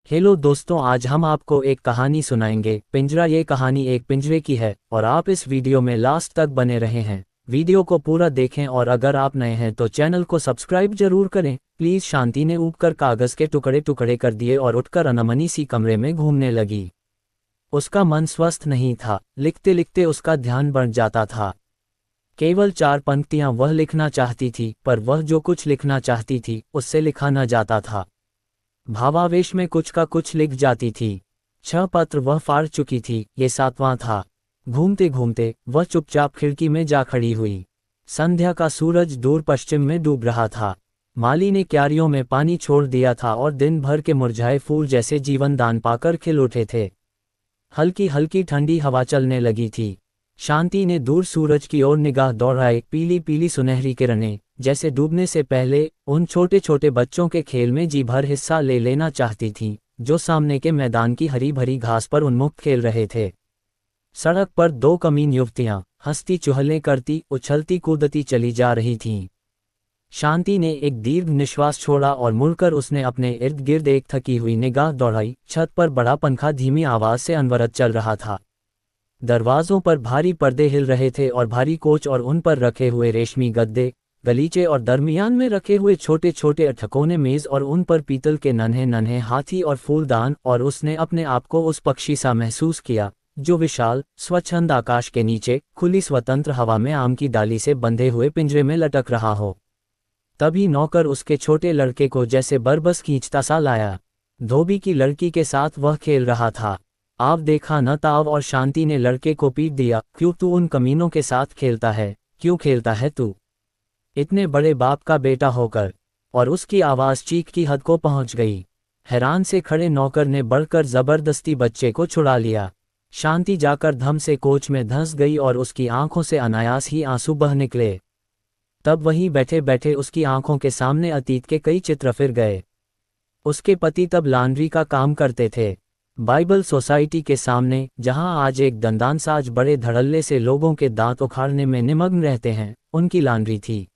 Hello दोस्तों, आज हम आपको एक कहानी सुनाएंगे। पिंजरा। ये कहानी एक पिंजरे की है और आप इस वीडियो में लास्ट तक बने रहे हैं। वीडियो को पूरा देखें और अगर आप नए हैं तो चैनल को सब्सक्राइब जरूर करें प्लीज़। शांति ने उठकर कागज़ के टुकड़े टुकड़े कर दिए और उठकर अनमनी सी कमरे में घूमने लगी। उसका मन स्वस्थ नहीं था, लिखते लिखते उसका ध्यान बढ़ जाता था। केवल 4 पंक्तियां वह लिखना चाहती थी, पर वह जो कुछ लिखना चाहती थी उससे लिखा न जाता था। भावावेश में कुछ का कुछ लिख जाती थी। 6 पत्र वह फाड़ चुकी थी, ये 7वां था। घूमते घूमते वह चुपचाप खिड़की में जा खड़ी हुई। संध्या का सूरज दूर पश्चिम में डूब रहा था। माली ने क्यारियों में पानी छोड़ दिया था और दिन भर के मुरझाए फूल जैसे जीवन दान पाकर खिल उठे थे। हल्की हल्की ठंडी हवा चलने लगी थी। शांति ने दूर सूरज की ओर निगाह दौड़ाई। पीली पीली सुनहरी किरणें जैसे डूबने से पहले उन छोटे छोटे बच्चों के खेल में जी भर हिस्सा ले लेना चाहती थीं, जो सामने के मैदान की हरी भरी घास पर उन्मुख खेल रहे थे। सड़क पर 2 कमीन युवतियां हंसती चुहलें करती उछलती कूदती चली जा रही थीं। शांति ने एक दीर्घ निश्वास छोड़ा और मुड़कर उसने अपने इर्द गिर्द एक थकी हुई निगाह दौड़ाई। छत पर बड़ा पंखा धीमी आवाज से अनवरत चल रहा था। दरवाजों पर भारी पर्दे हिल रहे थे और भारी कोच और उन पर रखे हुए रेशमी गद्दे, गलीचे और दरमियान में रखे हुए छोटे छोटे ठकोने मेज और उन पर पीतल के नन्हे नन्हे हाथी और फूलदान। और उसने अपने आप को उस पक्षी सा महसूस किया जो विशाल स्वच्छंद आकाश के नीचे खुली स्वतंत्र हवा में आम की डाली से बंधे हुए पिंजरे में लटक रहा हो। तभी नौकर उसके छोटे लड़के को जैसे बरबस खींचता सा लाया। धोबी की लड़की के साथ वह खेल रहा था। आप देखा न ताव। और शांति ने लड़के को पीट दिया। क्यों तू उन कमीनों के साथ खेलता है? क्यों खेलता है तू, इतने बड़े बाप का बेटा होकर? और उसकी आवाज़ चीख की हद को पहुंच गई। हैरान से खड़े नौकर ने बढ़कर जबरदस्ती बच्चे को छुड़ा लिया। शांति जाकर धम से कोच में धंस गई और उसकी आंखों से अनायास ही आंसू बह निकले। तब वहीं बैठे बैठे उसकी आंखों के सामने अतीत के कई चित्र फिर गए। उसके पति तब लॉन्ड्री का काम करते थे, बाइबल सोसाइटी के सामने, जहां आज एक दंदानसाज बड़े धड़ल्ले से लोगों के दांत उखाड़ने में निमग्न रहते हैं, उनकी लॉन्ड्री थी।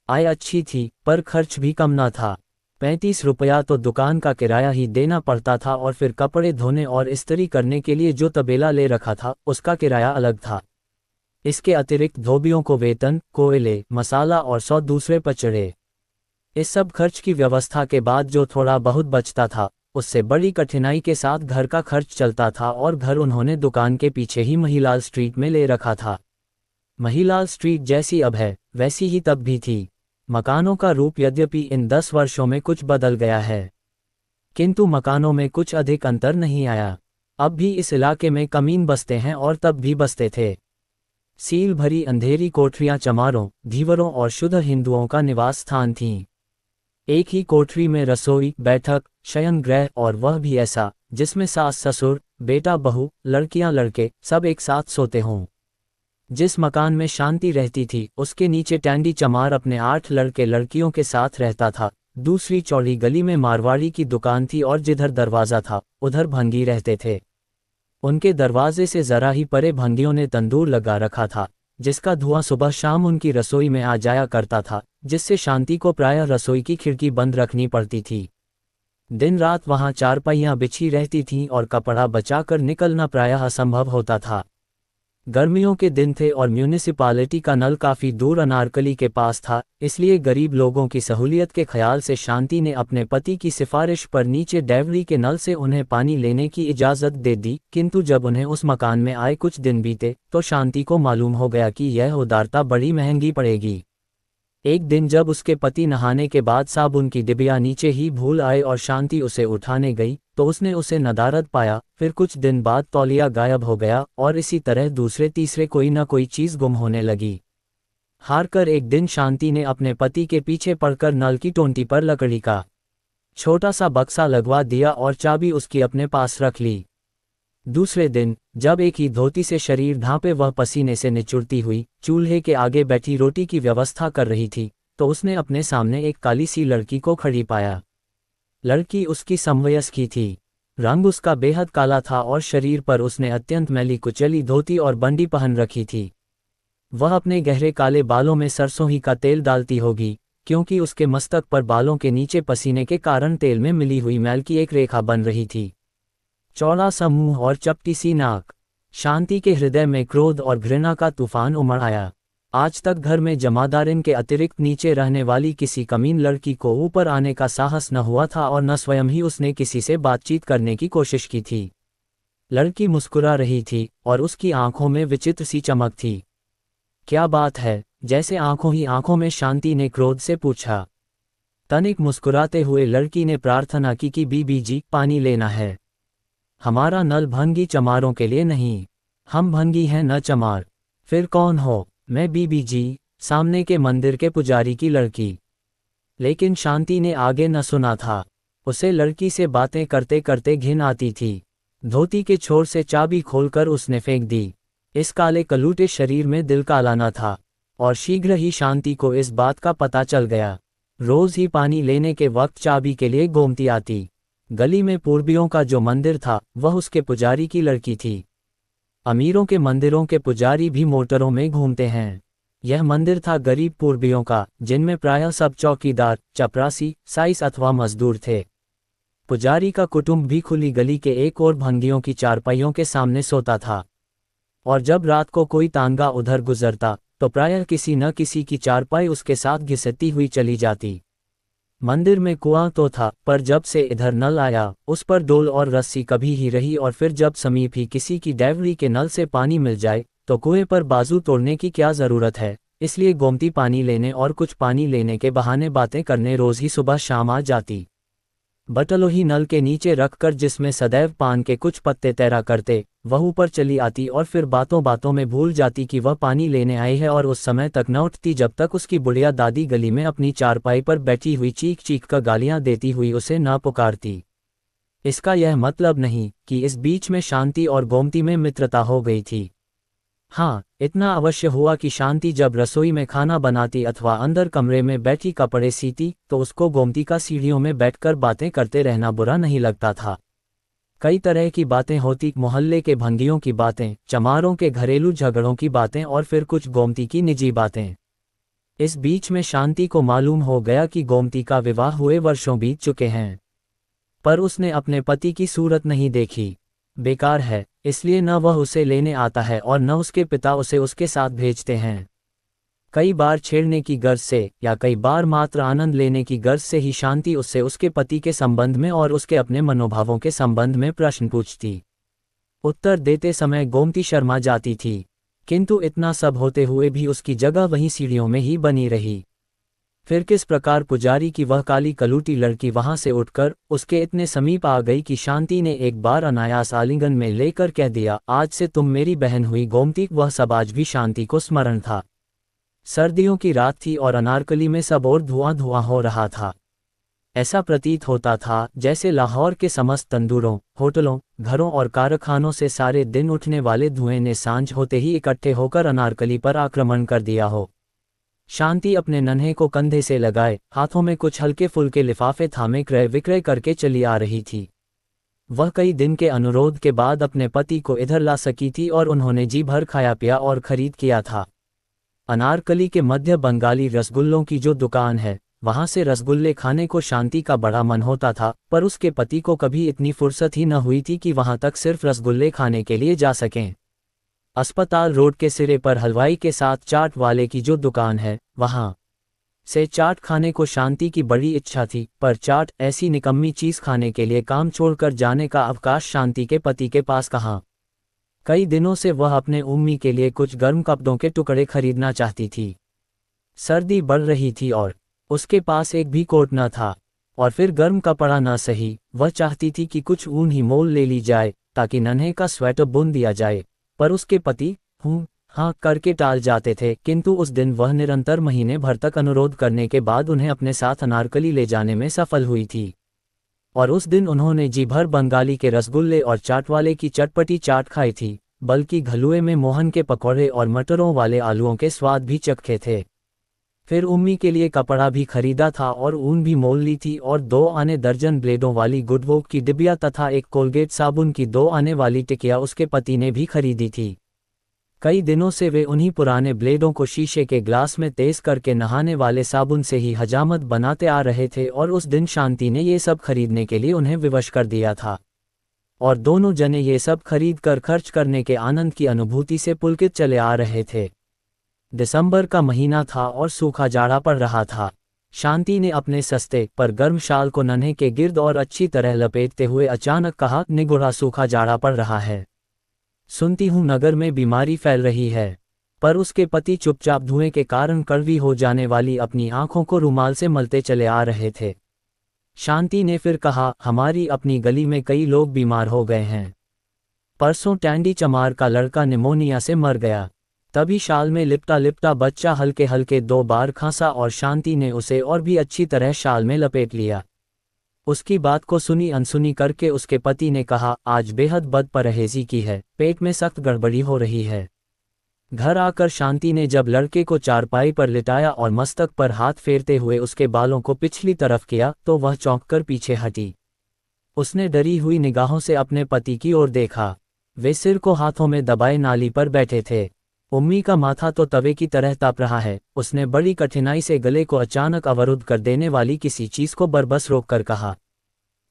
आय अच्छी थी पर खर्च भी कम न था। 35 रुपया तो दुकान का किराया ही देना पड़ता था और फिर कपड़े धोने और इस्त्री करने के लिए जो तबेला ले रखा था उसका किराया अलग था। इसके अतिरिक्त धोबियों को वेतन, कोयले, मसाला और 100 दूसरे पचड़े। इस सब खर्च की व्यवस्था के बाद जो थोड़ा बहुत बचता था उससे बड़ी कठिनाई के साथ घर का खर्च चलता था। और घर उन्होंने दुकान के पीछे ही महिलाल स्ट्रीट में ले रखा था। महिलाल स्ट्रीट जैसी अब है वैसी ही तब भी थी। मकानों का रूप यद्यपि इन 10 वर्षों में कुछ बदल गया है, किंतु मकानों में कुछ अधिक अंतर नहीं आया। अब भी इस इलाके में कमीन बसते हैं और तब भी बसते थे। सील भरी अंधेरी कोठरियां चमारों, धीवरों और शुद्ध हिंदुओं का निवास स्थान थीं। एक ही कोठरी में रसोई, बैठक, शयन गृह, और वह भी ऐसा जिसमें सास ससुर, बेटा बहू, लड़कियां लड़के सब एक साथ सोते हों। जिस मकान में शांति रहती थी उसके नीचे टैंडी चमार अपने 8 लड़के लड़कियों के साथ रहता था। दूसरी चौड़ी गली में मारवाड़ी की दुकान थी और जिधर दरवाज़ा था उधर भंगी रहते थे। उनके दरवाजे से जरा ही परे भंगियों ने तंदूर लगा रखा था, जिसका धुआं सुबह शाम उनकी रसोई में आ जाया करता था, जिससे शांति को प्रायः रसोई की खिड़की बंद रखनी पड़ती थी। दिन रात वहां चारपाइयां बिछी रहती थीं और कपड़ा बचाकर निकलना प्रायः असंभव होता था। गर्मियों के दिन थे और म्यूनिसिपालिटी का नल काफ़ी दूर अनारकली के पास था, इसलिए गरीब लोगों की सहूलियत के ख्याल से शांति ने अपने पति की सिफारिश पर नीचे डेवरी के नल से उन्हें पानी लेने की इजाज़त दे दी। किंतु जब उन्हें उस मकान में आए कुछ दिन बीते तो शांति को मालूम हो गया कि यह उदारता बड़ी महंगी पड़ेगी। एक दिन जब उसके पति नहाने के बाद साबुन की डिबिया नीचे ही भूल आए और शांति उसे उठाने गई तो उसने उसे नदारद पाया। फिर कुछ दिन बाद तौलिया गायब हो गया और इसी तरह दूसरे तीसरे कोई न कोई चीज़ गुम होने लगी। हारकर एक दिन शांति ने अपने पति के पीछे पड़कर नल की टोंटी पर लकड़ी का छोटा सा बक्सा लगवा दिया और चाबी उसकी अपने पास रख ली। दूसरे दिन जब एक ही धोती से शरीर ढांपे वह पसीने से निचुड़ती हुई चूल्हे के आगे बैठी रोटी की व्यवस्था कर रही थी तो उसने अपने सामने एक काली सी लड़की को खड़ी पाया। लड़की उसकी समवयस्क की थी। रंग उसका बेहद काला था और शरीर पर उसने अत्यंत मैली कुचली धोती और बंडी पहन रखी थी। वह अपने गहरे काले बालों में सरसों ही का तेल डालती होगी क्योंकि उसके मस्तक पर बालों के नीचे पसीने के कारण तेल में मिली हुई मैल की एक रेखा बन रही थी। चौड़ा सा मुंह और चपटी सी नाक। शांति के हृदय में क्रोध और घृणा का तूफान उमड़ आया। आज तक घर में जमादारिन के अतिरिक्त नीचे रहने वाली किसी कमीन लड़की को ऊपर आने का साहस न हुआ था और न स्वयं ही उसने किसी से बातचीत करने की कोशिश की थी। लड़की मुस्कुरा रही थी और उसकी आंखों में विचित्र सी चमक थी। क्या बात है? जैसे आंखों ही आंखों में शांति ने क्रोध से पूछा। तनिक मुस्कुराते हुए लड़की ने प्रार्थना की कि बीबी जी, पानी लेना है। हमारा नल भंगी चमारों के लिए नहीं। हम भंगी हैं न चमार। फिर कौन हो? मैं बीबी जी, सामने के मंदिर के पुजारी की लड़की। लेकिन शांति ने आगे न सुना था। उसे लड़की से बातें करते करते घिन आती थी। धोती के छोर से चाबी खोलकर उसने फेंक दी। इस काले कलूटे शरीर में दिल काला न था और शीघ्र ही शांति को इस बात का पता चल गया। रोज ही पानी लेने के वक्त चाबी के लिए गोमती आती। गली में पूर्वियों का जो मंदिर था वह उसके पुजारी की लड़की थी। अमीरों के मंदिरों के पुजारी भी मोटरों में घूमते हैं। यह मंदिर था गरीब पूर्वियों का, जिनमें प्रायः सब चौकीदार, चपरासी, साइस अथवा मजदूर थे। पुजारी का कुटुंब भी खुली गली के एक और भंगियों की चारपाइयों के सामने सोता था और जब रात को कोई तांगा उधर गुजरता तो प्रायः किसी न किसी की चारपाई उसके साथ घिसती हुई चली जाती। मंदिर में कुआं तो था, पर जब से इधर नल आया उस पर डोल और रस्सी कभी ही रही और फिर जब समीप ही किसी की डेवरी के नल से पानी मिल जाए तो कुएं पर बाजू तोड़ने की क्या ज़रूरत है। इसलिए गोमती पानी लेने और कुछ पानी लेने के बहाने बातें करने रोज ही सुबह शाम आ जाती। बटलोही नल के नीचे रखकर जिसमें सदैव पान के कुछ पत्ते तैरा करते, वह ऊपर चली आती और फिर बातों बातों में भूल जाती कि वह पानी लेने आई है और उस समय तक न उठती जब तक उसकी बुढ़िया दादी गली में अपनी चारपाई पर बैठी हुई चीख चीख कर गालियां देती हुई उसे न पुकारती। इसका यह मतलब नहीं कि इस बीच में शांति और गोमती में मित्रता हो गई थी। हाँ, इतना अवश्य हुआ कि शांति जब रसोई में खाना बनाती अथवा अंदर कमरे में बैठी कपड़े सीती तो उसको गोमती का सीढ़ियों में बैठकर बातें करते रहना बुरा नहीं लगता था। कई तरह की बातें होती, मोहल्ले के भंगियों की बातें, चमारों के घरेलू झगड़ों की बातें और फिर कुछ गोमती की निजी बातें। इस बीच में शांति को मालूम हो गया कि गोमती का विवाह हुए वर्षों बीत चुके हैं, पर उसने अपने पति की सूरत नहीं देखी। बेकार है, इसलिए न वह उसे लेने आता है और न उसके पिता उसे उसके साथ भेजते हैं। कई बार छेड़ने की गर्ज से या कई बार मात्र आनंद लेने की गर्ज से ही शांति उससे उसके पति के संबंध में और उसके अपने मनोभावों के संबंध में प्रश्न पूछती। उत्तर देते समय गोमती शर्मा जाती थी, किंतु इतना सब होते हुए भी उसकी जगह वहीं सीढ़ियों में ही बनी रही। फिर किस प्रकार पुजारी की वह काली कलूटी लड़की वहां से उठकर उसके इतने समीप आ गई कि शांति ने एक बार अनायास आलिंगन में लेकर कह दिया, आज से तुम मेरी बहन हुई गोमती। वह सब आज भी शांति को स्मरण था। सर्दियों की रात थी और अनारकली में सब और धुआं धुआं हो रहा था। ऐसा प्रतीत होता था जैसे लाहौर के समस्त तंदूरों, होटलों, घरों और कारखानों से सारे दिन उठने वाले धुएं ने सांझ होते ही इकट्ठे होकर अनारकली पर आक्रमण कर दिया हो। शांति अपने नन्हे को कंधे से लगाए, हाथों में कुछ हल्के फुल्के लिफाफे थामे क्रय विक्रय करके चली आ रही थी। वह कई दिन के अनुरोध के बाद अपने पति को इधर ला सकी थी और उन्होंने जी भर खाया पिया और खरीद किया था। अनारकली के मध्य बंगाली रसगुल्लों की जो दुकान है, वहां से रसगुल्ले खाने को शांति का बड़ा मन होता था, पर उसके पति को कभी इतनी फुर्सत ही न हुई थी कि वहां तक सिर्फ रसगुल्ले खाने के लिए जा सकें। अस्पताल रोड के सिरे पर हलवाई के साथ चाट वाले की जो दुकान है, वहां से चाट खाने को शांति की बड़ी इच्छा थी, पर चाट ऐसी निकम्मी चीज खाने के लिए काम छोड़कर जाने का अवकाश शांति के पति के पास कहाँ। कई दिनों से वह अपने उम्मी के लिए कुछ गर्म कपड़ों के टुकड़े खरीदना चाहती थी। सर्दी बढ़ रही थी और उसके पास एक भी कोट न था, और फिर गर्म कपड़ा न सही, वह चाहती थी कि कुछ ऊन ही मोल ले ली जाए ताकि नन्हे का स्वेटर बुन दिया जाए, पर उसके पति हाँ करके टाल जाते थे। किंतु उस दिन वह निरंतर महीने भर तक अनुरोध करने के बाद उन्हें अपने साथ अनारकली ले जाने में सफल हुई थी, और उस दिन उन्होंने जी भर बंगाली के रसगुल्ले और चाट वाले की चटपटी चाट खाई थी, बल्कि घलुए में मोहन के पकौड़े और मटरों वाले आलूओं के स्वाद भी चखे थे। फिर उम्मी के लिए कपड़ा भी खरीदा था और ऊन भी मोल ली थी, और 2 आने दर्जन ब्लेडों वाली गुडवॉक की डिबिया तथा एक कोलगेट साबुन की 2 आने वाली टिकिया उसके पति ने भी खरीदी थी। कई दिनों से वे उन्हीं पुराने ब्लेडों को शीशे के ग्लास में तेज करके नहाने वाले साबुन से ही हजामत बनाते आ रहे थे और उस दिन शांति ने ये सब खरीदने के लिए उन्हें विवश कर दिया था। और दोनों जने ये सब खरीद कर खर्च करने के आनंद की अनुभूति से पुलकित चले आ रहे थे। दिसंबर का महीना था और सूखा जाड़ा पड़ रहा था। शांति ने अपने सस्ते पर गर्म शाल को नन्हे के गिर्द और अच्छी तरह लपेटते हुए अचानक कहा, निगुड़ा सूखा जाड़ा पड़ रहा है। सुनती हूँ नगर में बीमारी फैल रही है। पर उसके पति चुपचाप धुएं के कारण कड़वी हो जाने वाली अपनी आंखों को रुमाल से मलते चले आ रहे थे। शांति ने फिर कहा, हमारी अपनी गली में कई लोग बीमार हो गए हैं। परसों टैंडी चमार का लड़का निमोनिया से मर गया। तभी शाल में लिपटा लिपटा बच्चा हल्के हल्के 2 बार खांसा और शांति ने उसे और भी अच्छी तरह शाल में लपेट लिया। उसकी बात को सुनी अनसुनी करके उसके पति ने कहा, आज बेहद बदपरहेजी की है, पेट में सख्त गड़बड़ी हो रही है। घर आकर शांति ने जब लड़के को चारपाई पर लिटाया और मस्तक पर हाथ फेरते हुए उसके बालों को पिछली तरफ किया तो वह चौंक कर पीछे हटी। उसने डरी हुई निगाहों से अपने पति की ओर देखा। वे सिर को हाथों में दबाए नाली पर बैठे थे। उम्मी का माथा तो तवे की तरह ताप रहा है। उसने बड़ी कठिनाई से गले को अचानक अवरुद्ध कर देने वाली किसी चीज को बरबस रोककर कहा।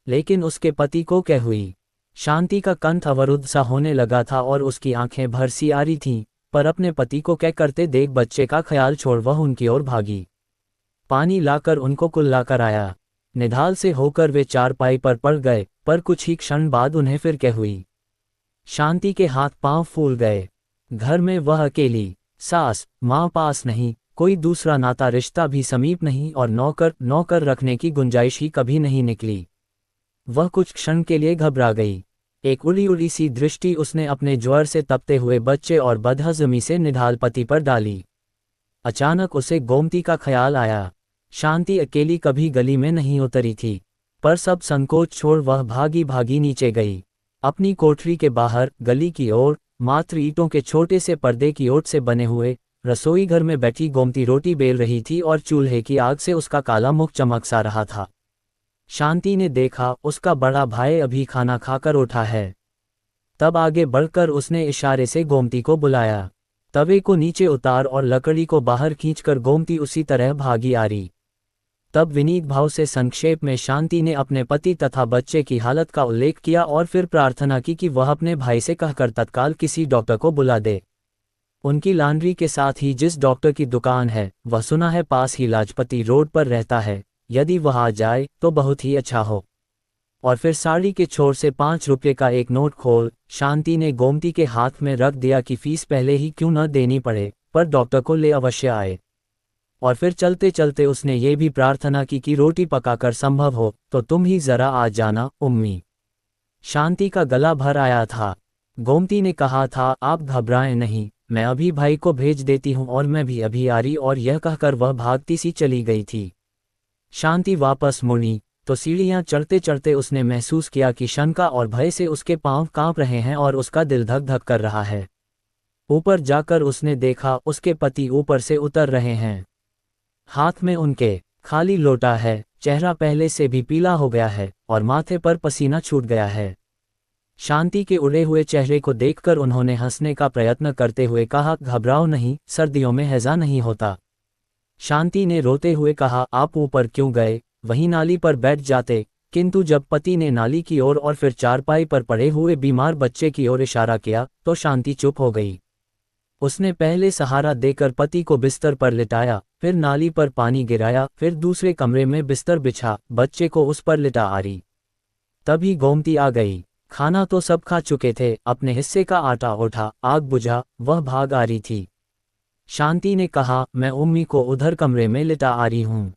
लेकिन उसके पति को क्या हुई? शांति का कंठ अवरुद्ध सा होने लगा था और उसकी आंखें भर सी आ रही थीं, पर अपने पति को क्या करते देख बच्चे का ख्याल छोड़ वह उनकी ओर भागी। पानी लाकर उनको कुल्लाकर आया। निढाल से होकर वे चारपाई पर पड़ गए, पर कुछ ही क्षण बाद उन्हें फिर क्या हुई। शांति के हाथ पांव फूल गए। घर में वह अकेली, सास माँ पास नहीं, कोई दूसरा नाता रिश्ता भी समीप नहीं और नौकर रखने की गुंजाइश ही कभी नहीं निकली। वह कुछ क्षण के लिए घबरा गई। एक उड़ी उड़ी सी दृष्टि उसने अपने ज्वर से तपते हुए बच्चे और बदहजमी से निढाल पति पर डाली। अचानक उसे गोमती का ख्याल आया। शांति अकेली कभी गली में नहीं उतरी थी, पर सब संकोच छोड़ वह भागी भागी नीचे गई। अपनी कोठरी के बाहर गली की ओर मात्र ईंटों के छोटे से पर्दे की ओट से बने हुए रसोई घर में बैठी गोमती रोटी बेल रही थी और चूल्हे की आग से उसका काला मुख चमक सा रहा था। शांति ने देखा, उसका बड़ा भाई अभी खाना खाकर उठा है। तब आगे बढ़कर उसने इशारे से गोमती को बुलाया। तवे को नीचे उतार और लकड़ी को बाहर खींचकर गोमती उसी तरह भागी आ रही। तब विनीत भाव से संक्षेप में शांति ने अपने पति तथा बच्चे की हालत का उल्लेख किया और फिर प्रार्थना की कि वह अपने भाई से कहकर तत्काल किसी डॉक्टर को बुला दे। उनकी लॉन्ड्री के साथ ही जिस डॉक्टर की दुकान है वह सुना है पास ही लाजपती रोड पर रहता है। यदि वह आ जाए तो बहुत ही अच्छा हो। और फिर साड़ी के छोर से 5 रुपये का एक नोट खोल शांति ने गोमती के हाथ में रख दिया कि फीस पहले ही क्यों न देनी पड़े, पर डॉक्टर को ले अवश्य आए। और फिर चलते चलते उसने ये भी प्रार्थना की कि रोटी पकाकर संभव हो तो तुम ही जरा आ जाना उम्मी। शांति का गला भर आया था। गोमती ने कहा था, आप घबराएं नहीं, मैं अभी भाई को भेज देती हूँ और मैं भी अभी आ रही। और यह कहकर वह भागती सी चली गई थी। शांति वापस मुड़ी तो सीढ़ियां चढ़ते चढ़ते उसने महसूस किया कि शंका और भय से उसके पांव कांप रहे हैं और उसका दिल धक धक कर रहा है। ऊपर जाकर उसने देखा उसके पति ऊपर से उतर रहे हैं। हाथ में उनके खाली लोटा है, चेहरा पहले से भी पीला हो गया है और माथे पर पसीना छूट गया है। शांति के उड़े हुए चेहरे को देखकर उन्होंने हंसने का प्रयत्न करते हुए कहा, घबराओ नहीं, सर्दियों में हैजा नहीं होता। शांति ने रोते हुए कहा, आप ऊपर क्यों गए, वहीं नाली पर बैठ जाते। किंतु जब पति ने नाली की ओर और फिर चारपाई पर पड़े हुए बीमार बच्चे की ओर इशारा किया तो शांति चुप हो गई। उसने पहले सहारा देकर पति को बिस्तर पर लिटाया, फिर नाली पर पानी गिराया, फिर दूसरे कमरे में बिस्तर बिछा बच्चे को उस पर लिटा आ रही। तभी गोमती आ गई। खाना तो सब खा चुके थे, अपने हिस्से का आटा उठा, आग बुझा, वह भाग आ रही थी। शांति ने कहा, मैं उम्मी को उधर कमरे में लिटा आ रही हूँ।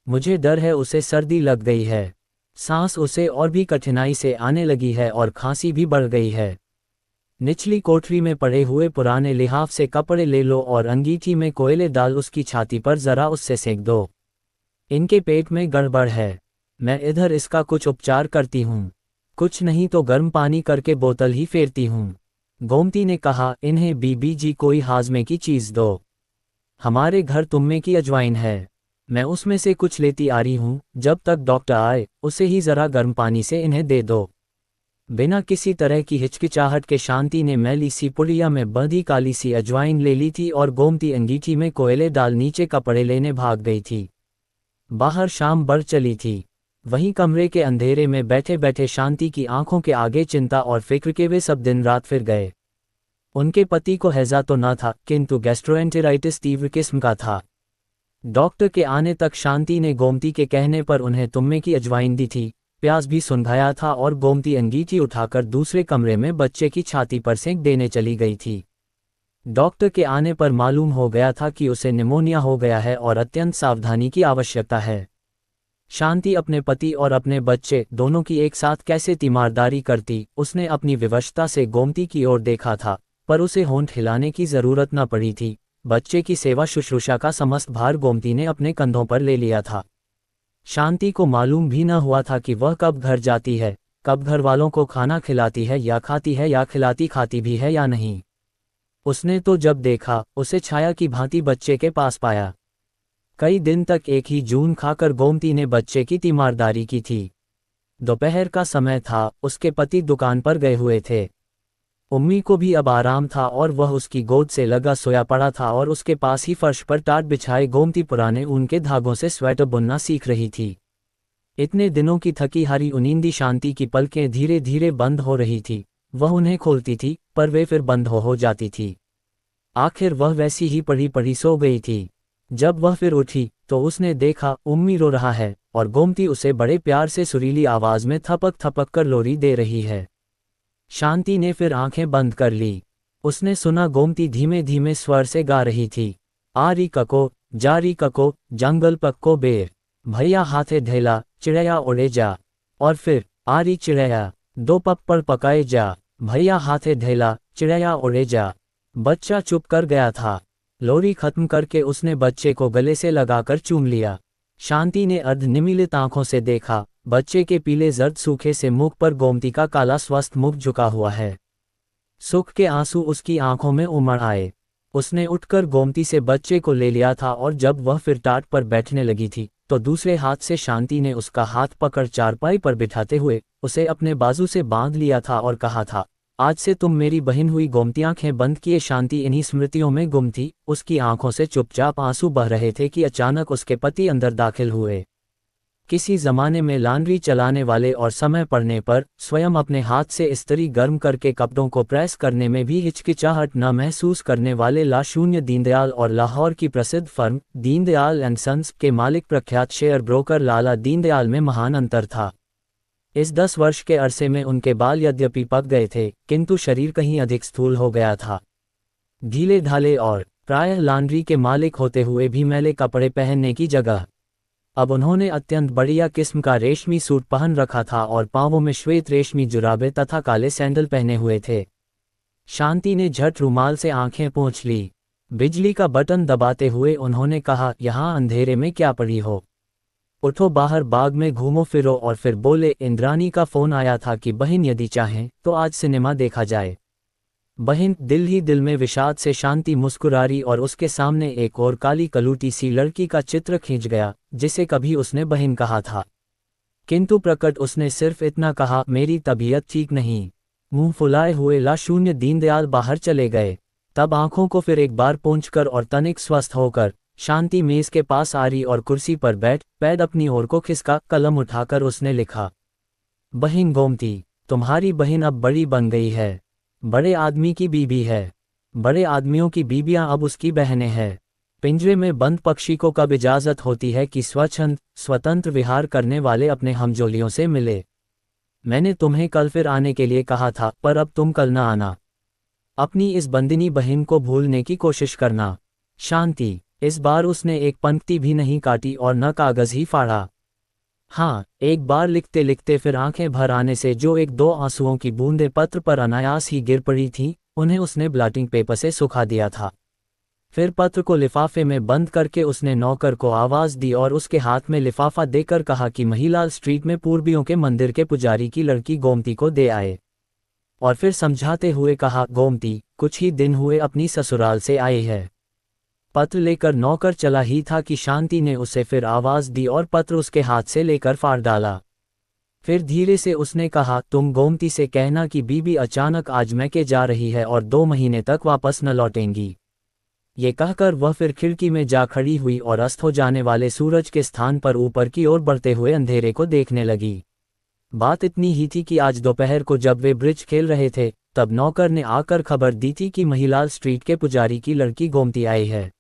मुझे डर है उसे सर्दी लग गई है। सांस उसे और भी कठिनाई से आने लगी है और खांसी भी बढ़ गई है। निचली कोठरी में पड़े हुए पुराने लिहाफ से कपड़े ले लो और अंगीठी में कोयले डाल उसकी छाती पर जरा उससे सेंक दो। इनके पेट में गड़बड़ है। मैं इधर इसका कुछ उपचार करती हूँ। कुछ नहीं तो गर्म पानी करके बोतल ही फेरती हूँ। गोमती ने कहा, इन्हें बीबी जी कोई हाजमे की चीज़ दो। हमारे घर तुम्मे की अजवाइन है, मैं उसमें से कुछ लेती आ रही हूँ। जब तक डॉक्टर आए उसे ही ज़रा गर्म पानी से इन्हें दे दो। बिना किसी तरह की हिचकिचाहट के शांति ने मैली सी पुड़िया में बंधी काली सी अजवाइन ले ली थी और गोमती अंगीठी में कोयले डाल नीचे कपड़े लेने भाग गई थी। बाहर शाम बढ़ चली थी। वहीं कमरे के अंधेरे में बैठे बैठे शांति की आंखों के आगे चिंता और फिक्र के वे सब दिन रात फिर गए। उनके पति को हैजा तो न था, किंतु गैस्ट्रोएंटेराइटिस तीव्र किस्म का था। डॉक्टर के आने तक शांति ने गोमती के कहने पर उन्हें तुम्मे की अजवाइन दी थी, प्याज भी सुनघाया था और गोमती अंगीठी उठाकर दूसरे कमरे में बच्चे की छाती पर सेंक देने चली गई थी। डॉक्टर के आने पर मालूम हो गया था कि उसे निमोनिया हो गया है और अत्यंत सावधानी की आवश्यकता है। शांति अपने पति और अपने बच्चे दोनों की एक साथ कैसे तीमारदारी करती, उसने अपनी विवशता से गोमती की ओर देखा था, पर उसे होंठ हिलाने की जरूरत न पड़ी थी। बच्चे की सेवा शुश्रूषा का समस्त भार गोमती ने अपने कंधों पर ले लिया था। शांति को मालूम भी न हुआ था कि वह कब घर जाती है, कब घर वालों को खाना खिलाती है या खाती है, या खिलाती खाती भी है या नहीं। उसने तो जब देखा, उसे छाया की भांति बच्चे के पास पाया। कई दिन तक एक ही जून खाकर गोमती ने बच्चे की तीमारदारी की थी। दोपहर का समय था, उसके पति दुकान पर गए हुए थे। उम्मी को भी अब आराम था और वह उसकी गोद से लगा सोया पड़ा था और उसके पास ही फर्श पर टाट बिछाए गोमती पुराने ऊन के धागों से स्वेटर बुनना सीख रही थी। इतने दिनों की थकी हारी उनींदी शांति की पलकें धीरे धीरे बंद हो रही थी। वह उन्हें खोलती थी, पर वे फिर बंद हो जाती थी। आखिर वह वैसी ही पड़ी पड़ी सो गई थी। जब वह फिर उठी तो उसने देखा उम्मी रो रहा है और गोमती उसे बड़े प्यार से सुरीली आवाज में थपक थपक कर लोरी दे रही है। शांति ने फिर आंखें बंद कर ली। उसने सुना गोमती धीमे धीमे स्वर से गा रही थी, आरी कको, जारी कको, जंगल पक्को बेर, भैया हाथे ढेला, चिड़ैया उड़े जा। और फिर आरी चिड़ैया, दो पप्पड़ पकाए जा, भैया हाथे ढेला, चिड़ैया उड़े जा। बच्चा चुप कर गया था। लोरी खत्म करके उसने बच्चे को गले से लगाकर चूम लिया। शांति ने अर्धनिमीलित आंखों से देखा, बच्चे के पीले जर्द सूखे से मुख पर गोमती का काला स्वस्थ मुख झुका हुआ है। सुख के आंसू उसकी आंखों में उमड़ आए। उसने उठकर गोमती से बच्चे को ले लिया था और जब वह फिर टाट पर बैठने लगी थी तो दूसरे हाथ से शांति ने उसका हाथ पकड़ चारपाई पर बिठाते हुए उसे अपने बाजू से बांध लिया था और कहा था, आज से तुम मेरी बहन हुई। गोमती आंखें बंद किए शांति इन्हीं स्मृतियों में गुम थी। उसकी आंखों से चुपचाप आंसू बह रहे थे कि अचानक उसके पति अंदर दाखिल हुए। किसी जमाने में लॉन्ड्री चलाने वाले और समय पड़ने पर स्वयं अपने हाथ से इस्त्री गर्म करके कपड़ों को प्रेस करने में भी हिचकिचाहट न महसूस करने वाले लाशून्य दीनदयाल और लाहौर की प्रसिद्ध फर्म दीनदयाल एंड सन्स के मालिक प्रख्यात शेयर ब्रोकर लाला दीनदयाल में महान अंतर था। इस 10 वर्ष के अरसे में उनके बाल यद्यपि पक गए थे, किंतु शरीर कहीं अधिक स्थूल हो गया था। ढीले ढाले और प्रायः लॉन्ड्री के मालिक होते हुए भी मैले कपड़े पहनने की जगह अब उन्होंने अत्यंत बढ़िया किस्म का रेशमी सूट पहन रखा था और पांवों में श्वेत रेशमी जुराबे तथा काले सैंडल पहने हुए थे। शांति ने झट रुमाल से आंखें पोंछ ली। बिजली का बटन दबाते हुए उन्होंने कहा, यहाँ अंधेरे में क्या पड़ी हो, उठो बाहर बाग में घूमो फिरो। और फिर बोले, इंद्रानी का फोन आया था कि बहन यदि चाहें तो आज सिनेमा देखा जाए। बहन दिल ही दिल में विषाद से शांति मुस्कुरारी और उसके सामने एक और काली कलूटी सी लड़की का चित्र खींच गया जिसे कभी उसने बहन कहा था, किंतु प्रकट उसने सिर्फ इतना कहा, मेरी तबीयत ठीक नहीं। मुंह फुलाए हुए लाशून्य दीनदयाल बाहर चले गए। तब आंखों को फिर एक बार पोंछकर और तनिक स्वस्थ होकर शांति मेज के पास आ रही और कुर्सी पर बैठ पैद अपनी ओर को खिसका कलम उठाकर उसने लिखा, बहन गोमती, तुम्हारी बहन अब बड़ी बन गई है, बड़े आदमी की बीबी है। बड़े आदमियों की बीबियां अब उसकी बहनें हैं। पिंजरे में बंद पक्षी को कब इजाजत होती है कि स्वच्छंद स्वतंत्र विहार करने वाले अपने हमजोलियों से मिले। मैंने तुम्हें कल फिर आने के लिए कहा था, पर अब तुम कल न आना। अपनी इस बंदिनी बहन को भूलने की कोशिश करना। शांति। इस बार उसने एक पंक्ति भी नहीं काटी और न कागज ही फाड़ा। हाँ, एक बार लिखते लिखते फिर आंखें भर आने से जो एक दो आंसुओं की बूंदें पत्र पर अनायास ही गिर पड़ी थीं, उन्हें उसने ब्लॉटिंग पेपर से सुखा दिया था। फिर पत्र को लिफाफे में बंद करके उसने नौकर को आवाज दी और उसके हाथ में लिफाफा देकर कहा कि महिलाल स्ट्रीट में पूर्वियों के मंदिर के पुजारी की लड़की गोमती को दे आए। और फिर समझाते हुए कहा, गोमती कुछ ही दिन हुए अपनी ससुराल से आई है। पत्र लेकर नौकर चला ही था कि शांति ने उसे फिर आवाज दी और पत्र उसके हाथ से लेकर फाड़ डाला। फिर धीरे से उसने कहा, तुम गोमती से कहना कि बीबी अचानक आज मैके जा रही है और 2 महीने तक वापस न लौटेंगी। ये कहकर वह फिर खिड़की में जा खड़ी हुई और अस्त हो जाने वाले सूरज के स्थान पर ऊपर की ओर बढ़ते हुए अंधेरे को देखने लगी। बात इतनी ही थी कि आज दोपहर को जब वे ब्रिज खेल रहे थे, तब नौकर ने आकर खबर दी थी कि महिलाल स्ट्रीट के पुजारी की लड़की गोमती आई है।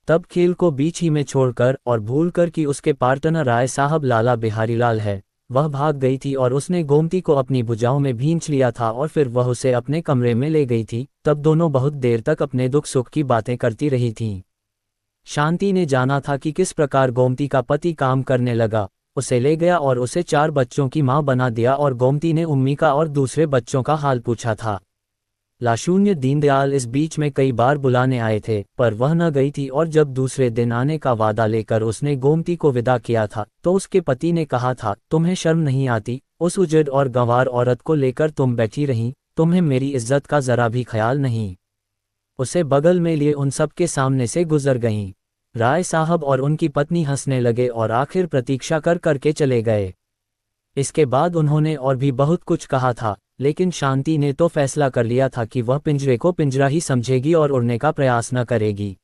तब खेल को बीच ही में छोड़कर और भूलकर कि उसके पार्टनर राय साहब लाला बिहारी लाल है, वह भाग गई थी और उसने गोमती को अपनी भुजाओं में भींच लिया था और फिर वह उसे अपने कमरे में ले गई थी। तब दोनों बहुत देर तक अपने दुख सुख की बातें करती रही थीं। शांति ने जाना था कि किस प्रकार गोमती का पति काम करने लगा, उसे ले गया और उसे 4 बच्चों की मां बना दिया और गोमती ने उम्मी का और दूसरे बच्चों का हाल पूछा था। लाशून्य दीनदयाल इस बीच में कई बार बुलाने आए थे, पर वह न गई थी और जब दूसरे दिन आने का वादा लेकर उसने गोमती को विदा किया था, तो उसके पति ने कहा था, तुम्हें शर्म नहीं आती, उस उजड़ और गंवार औरत को लेकर तुम बैठी रहीं, तुम्हें मेरी इज्जत का जरा भी ख्याल नहीं। उसे बगल में लिए उन सब के सामने से गुजर गईं। राय साहब और उनकी पत्नी हंसने लगे और आखिर प्रतीक्षा कर करके चले गए। इसके बाद उन्होंने और भी बहुत कुछ कहा था, लेकिन शांति ने तो फैसला कर लिया था कि वह पिंजरे को पिंजरा ही समझेगी और उड़ने का प्रयास न करेगी।